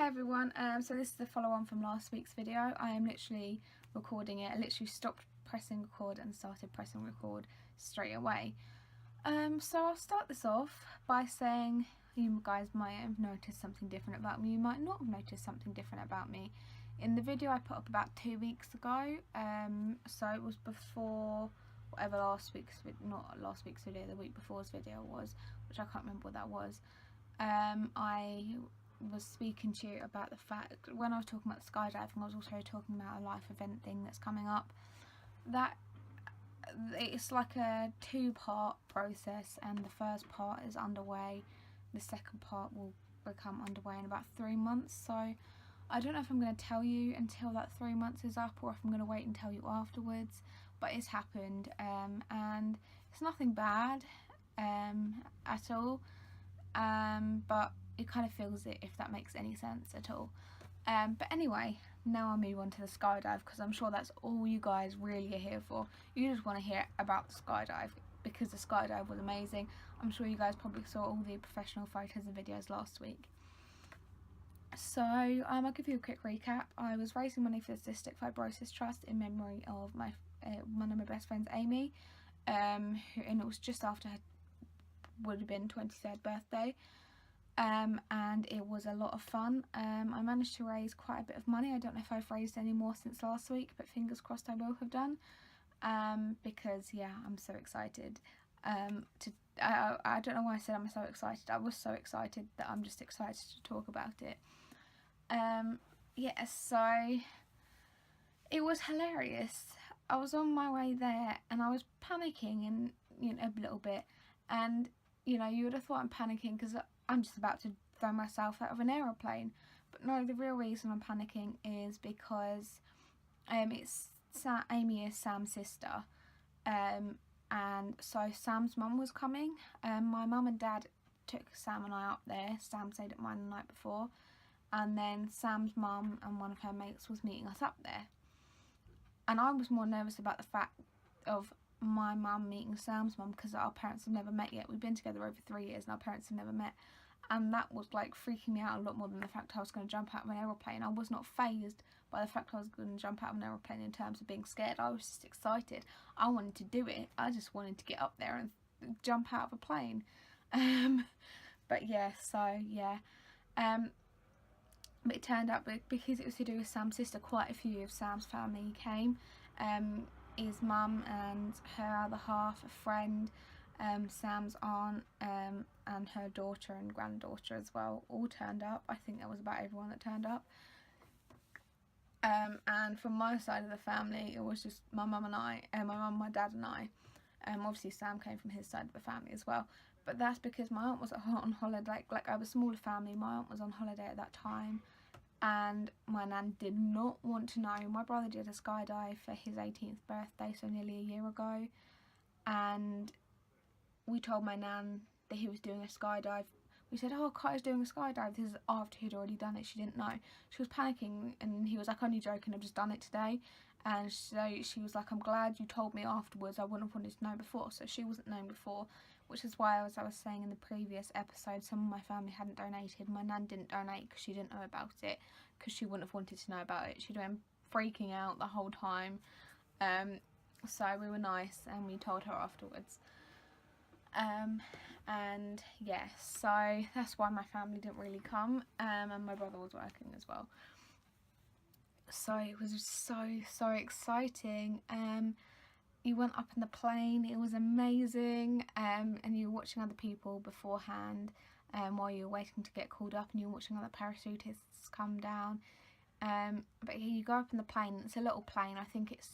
everyone, so this is the follow on from last week's video. I am literally recording it. I literally stopped pressing record and started pressing record straight away. So I'll start this off by saying you guys might have noticed something different about me. You might not have noticed something different about me. In the video I put up about 2 weeks ago, so it was before whatever not last week's video, the week before's video was, which I can't remember what that was. I was speaking to you about the fact, when I was talking about skydiving, I was also talking about a life event thing that's coming up. That it's like a 2-part process, and the first part is underway. The second part will become underway in about 3 months. So I don't know if I'm going to tell you until that 3 months is up, or if I'm going to wait and tell you afterwards. But it's happened, and it's nothing bad at all. But it kind of feels it, if that makes any sense at all. But anyway, now I'll move on to the skydive, because I'm sure that's all you guys really are here for. You just want to hear about the skydive, because the skydive was amazing. I'm sure you guys probably saw all the professional photos and videos last week. So I'll give you a quick recap. I was raising money for the Cystic Fibrosis Trust in memory of one of my best friends, Amy, and it was just after her would have been 23rd birthday. And it was a lot of fun. I managed to raise quite a bit of money. I don't know if I've raised any more since last week, but fingers crossed I will have done, because yeah, I'm so excited. I don't know why I said I'm so excited. I was so excited that I'm just excited to talk about it. Yeah, so it was hilarious. I was on my way there and I was panicking, and a little bit, and you would have thought I'm panicking because I'm just about to throw myself out of an aeroplane. But no, the real reason I'm panicking is because Amy is Sam's sister, and so Sam's mum was coming. My mum and dad took Sam and I up there. Sam stayed at mine the night before, and then Sam's mum and one of her mates was meeting us up there. And I was more nervous about the fact of my mum meeting Sam's mum, because our parents have never met yet. We've been together over 3 years and our parents have never met, and that was like freaking me out a lot more than the fact I was going to jump out of an aeroplane. I was not fazed by the fact I was going to jump out of an aeroplane in terms of being scared. I was just excited. I wanted to do it. I just wanted to get up there and jump out of a plane. But yeah, so yeah, but it turned out, because it was to do with Sam's sister, quite a few of Sam's family came. His mum and her other half, a friend, Sam's aunt, and her daughter and granddaughter as well, all turned up. I think that was about everyone that turned up. And from my side of the family, it was just my mum and I, my mum, my dad and I. Obviously Sam came from his side of the family as well, but that's because my aunt was on holiday. Like I have a smaller family, my aunt was on holiday at that time, and my nan did not want to know. My brother did a skydive for his 18th birthday, so nearly a year ago, and we told my nan that he was doing a skydive. We said, oh, Kai's doing a skydive. This is after he'd already done it. She didn't know. She was panicking, and he was like, only joking, I've just done it today. And so she was like, I'm glad you told me afterwards. I wouldn't have wanted to know before. So she wasn't known before, which is why, as I was saying in the previous episode, some of my family hadn't donated. My nan didn't donate because she didn't know about it, because she wouldn't have wanted to know about it. She'd been freaking out the whole time. So we were nice and we told her afterwards. And yeah, so that's why my family didn't really come, and my brother was working as well. So it was so exciting. You went up in the plane, it was amazing, and you were watching other people beforehand, while you were waiting to get called up, and you were watching other parachutists come down. But here you go up in the plane. It's a little plane. I think it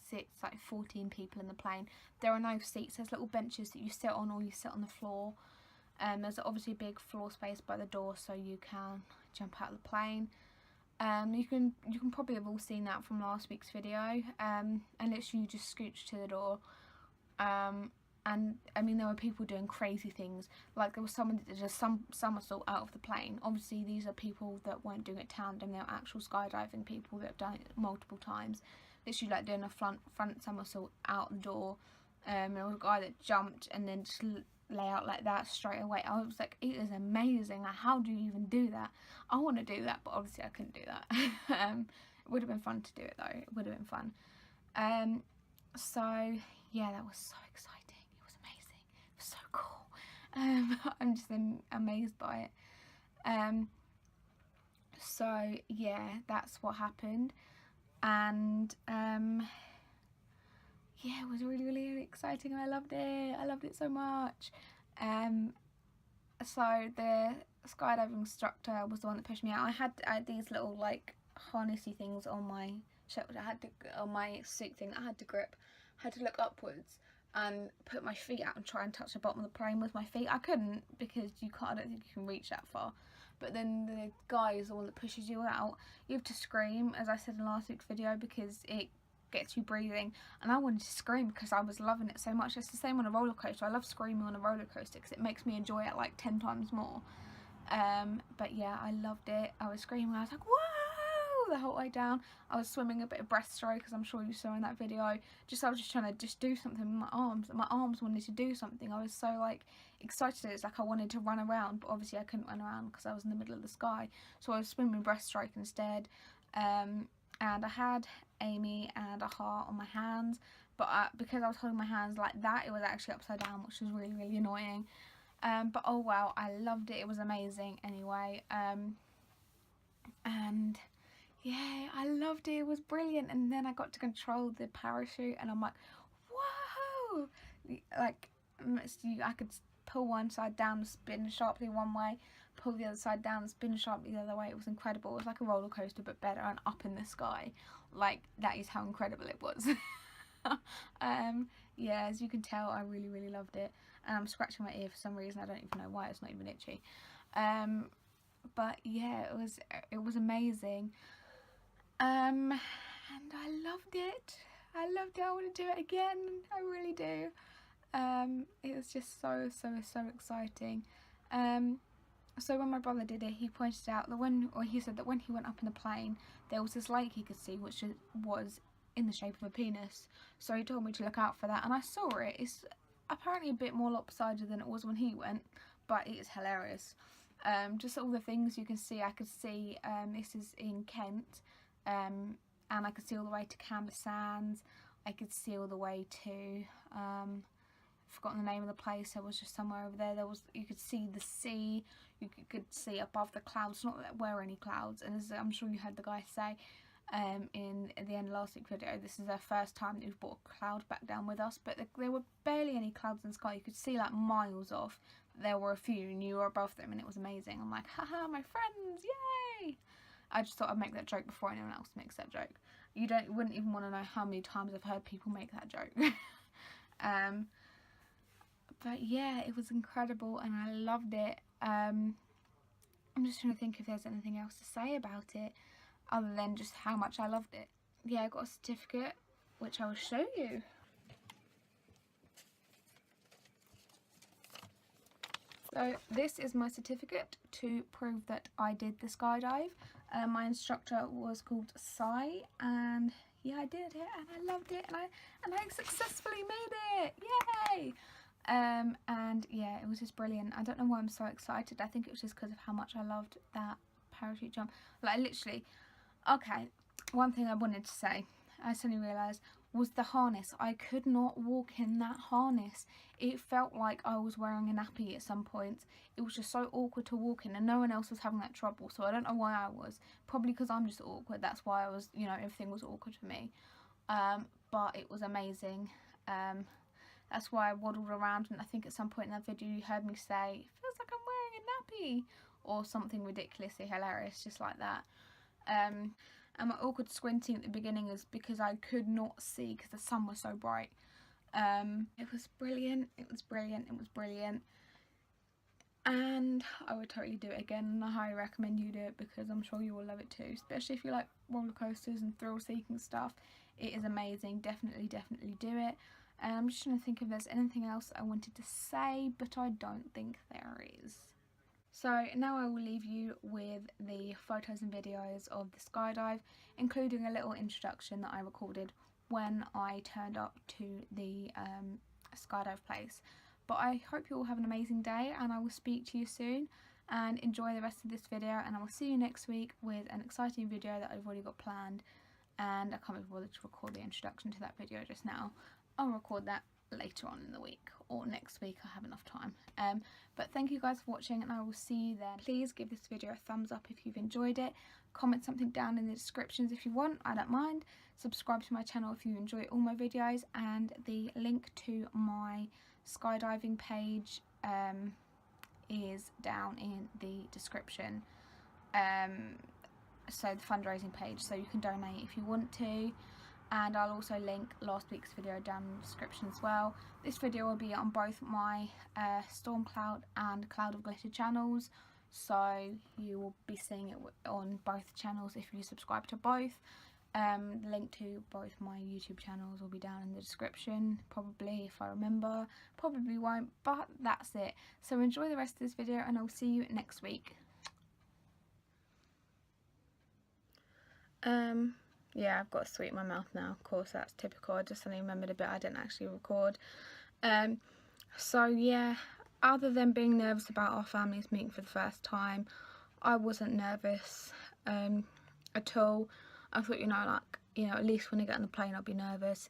sits like 14 people in the plane. There are no seats. There's little benches that you sit on, or you sit on the floor. There's obviously a big floor space by the door, so you can jump out of the plane. You can probably have all seen that from last week's video. And literally you just scooch to the door. And I mean, there were people doing crazy things. Like there was someone that did a somersault out of the plane. Obviously these are people that weren't doing it tandem. They were actual skydiving people that have done it multiple times. Literally like doing a front somersault out the door. There was a guy that jumped and then just layout like that straight away. I was like, it is amazing. Like, how do you even do that? I want to do that, but obviously I couldn't do that. It would have been fun to do it though. It would have been fun. So yeah, that was so exciting. It was amazing. It was so cool. I'm just amazed by it. So yeah, that's what happened, and yeah, it was really, really exciting. I loved it. I loved it so much. So the skydiving instructor was the one that pushed me out. I had these little like harnessy things on my shirt. I had to, on my suit thing, I had to grip. I had to look upwards and put my feet out and try and touch the bottom of the plane with my feet. I couldn't, because you can't. I don't think you can reach that far. But then the guy is the one that pushes you out. You have to scream, as I said in last week's video, because it gets you breathing, and I wanted to scream because I was loving it so much. It's the same on a roller coaster. I love screaming on a roller coaster because it makes me enjoy it like 10 times more. But yeah, I loved it. I was screaming. I was like, whoa, the whole way down. I was swimming a bit of breaststroke, as I'm sure you saw in that video. I was just trying to do something with my arms. My arms wanted to do something. I was so like excited. It's like I wanted to run around, but obviously I couldn't run around because I was in the middle of the sky. So I was swimming breaststroke instead. And I had Amy and a heart on my hands, but because I was holding my hands like that, it was actually upside down, which was really, really annoying. But oh wow, I loved it. It was amazing anyway. And yeah, I loved it. It was brilliant. And then I got to control the parachute, and I'm like, whoa! Like, I could pull one side down, spin sharply one way, pull the other side down, spin sharply the other way. It was incredible. It was like a roller coaster, but better and up in the sky. Like, that is how incredible it was. Yeah, as you can tell, I really, really loved it. And I'm scratching my ear for some reason. I don't even know why. It's not even itchy. But yeah, it was amazing. And I loved it. I loved it. I want to do it again. I really do. It was just so exciting. So when my brother did it, he pointed out that he said that when he went up in the plane, there was this lake he could see, which was in the shape of a penis. So he told me to look out for that, and I saw it. It's apparently a bit more lopsided than it was when he went, but it is hilarious. Just all the things you can see. I could see, this is in Kent, and I could see all the way to Canberra Sands. I could see all the way to, I've forgotten the name of the place. It was just somewhere over there. You could see the sea. You could see above the clouds. Not that there were any clouds, and as I'm sure you heard the guy say in the end of last week's video, this is our first time that we've brought a cloud back down with us, but there were barely any clouds in the sky. You could see like miles off. There were a few, and you were above them, and it was amazing. I'm like, haha, my friends, yay! I just thought I'd make that joke before anyone else makes that joke. You wouldn't even want to know how many times I've heard people make that joke. But yeah, it was incredible, and I loved it. I'm just trying to think if there's anything else to say about it, other than just how much I loved it. Yeah, I got a certificate, which I will show you. So this is my certificate to prove that I did the skydive. My instructor was called Cy, and yeah, I did it, and I loved it, and I successfully made it. Yay! And yeah, it was just brilliant. I don't know why I'm so excited. I think it was just because of how much I loved that parachute jump. Like, literally, okay, one thing I wanted to say, I suddenly realised, was the harness. I could not walk in that harness. It felt like I was wearing a nappy at some points. It was just so awkward to walk in, and no one else was having that trouble, so I don't know why I was. Probably because I'm just awkward. That's why I was, you know, everything was awkward for me. But it was amazing. That's why I waddled around, and I think at some point in that video you heard me say, it feels like I'm wearing a nappy, or something ridiculously hilarious just like that. And my awkward squinting at the beginning is because I could not see because the sun was so bright. It was brilliant. It was brilliant. It was brilliant. And I would totally do it again, and I highly recommend you do it because I'm sure you will love it too, especially if you like roller coasters and thrill-seeking stuff. It is amazing. Definitely do it. I'm just trying to think if there's anything else I wanted to say, but I don't think there is. So now I will leave you with the photos and videos of the skydive, including a little introduction that I recorded when I turned up to the skydive place. But I hope you all have an amazing day, and I will speak to you soon, and enjoy the rest of this video, and I will see you next week with an exciting video that I've already got planned, and I can't be bothered to record the introduction to that video just now. I'll record that later on in the week, or next week. I have enough time. But thank you guys for watching, and I will see you then. Please give this video a thumbs up if you've enjoyed it. Comment something down in the descriptions if you want, I don't mind. Subscribe to my channel if you enjoy all my videos, and the link to my skydiving page is down in the description. So the fundraising page, so you can donate if you want to. And I'll also link last week's video down in the description as well. This video will be on both my Storm Cloud and Cloud of Glitter channels, so you will be seeing it on both channels if you subscribe to both. The link to both my YouTube channels will be down in the description, probably, if I remember. Probably won't, but that's it. So enjoy the rest of this video, and I'll see you next week. Yeah, I've got a sweet in my mouth now. Of course, that's typical. I just suddenly remembered a bit I didn't actually record. So yeah, other than being nervous about our families meeting for the first time, I wasn't nervous at all. I thought, at least when I get on the plane I'll be nervous.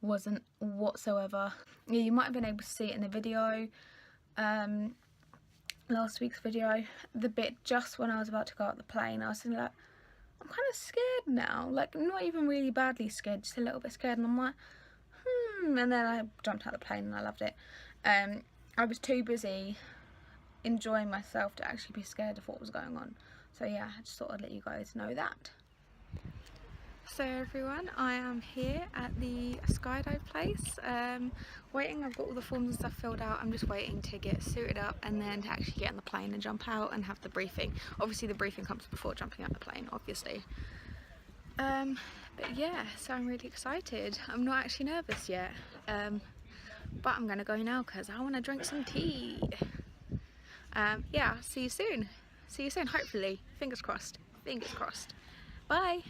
Wasn't whatsoever. Yeah, you might have been able to see it in the video, last week's video. The bit just when I was about to go out the plane, I was like, I'm kind of scared now, like not even really badly scared, just a little bit scared, and I'm like, and then I jumped out of the plane and I loved it. I was too busy enjoying myself to actually be scared of what was going on. So yeah, I just thought I'd let you guys know that. So everyone, I am here at the skydive place, waiting. I've got all the forms and stuff filled out. I'm just waiting to get suited up and then to actually get on the plane and jump out and have the briefing. Obviously the briefing comes before jumping out the plane, obviously. But yeah, so I'm really excited. I'm not actually nervous yet, but I'm gonna go now because I want to drink some tea. Yeah, see you soon, hopefully. Fingers crossed. Bye.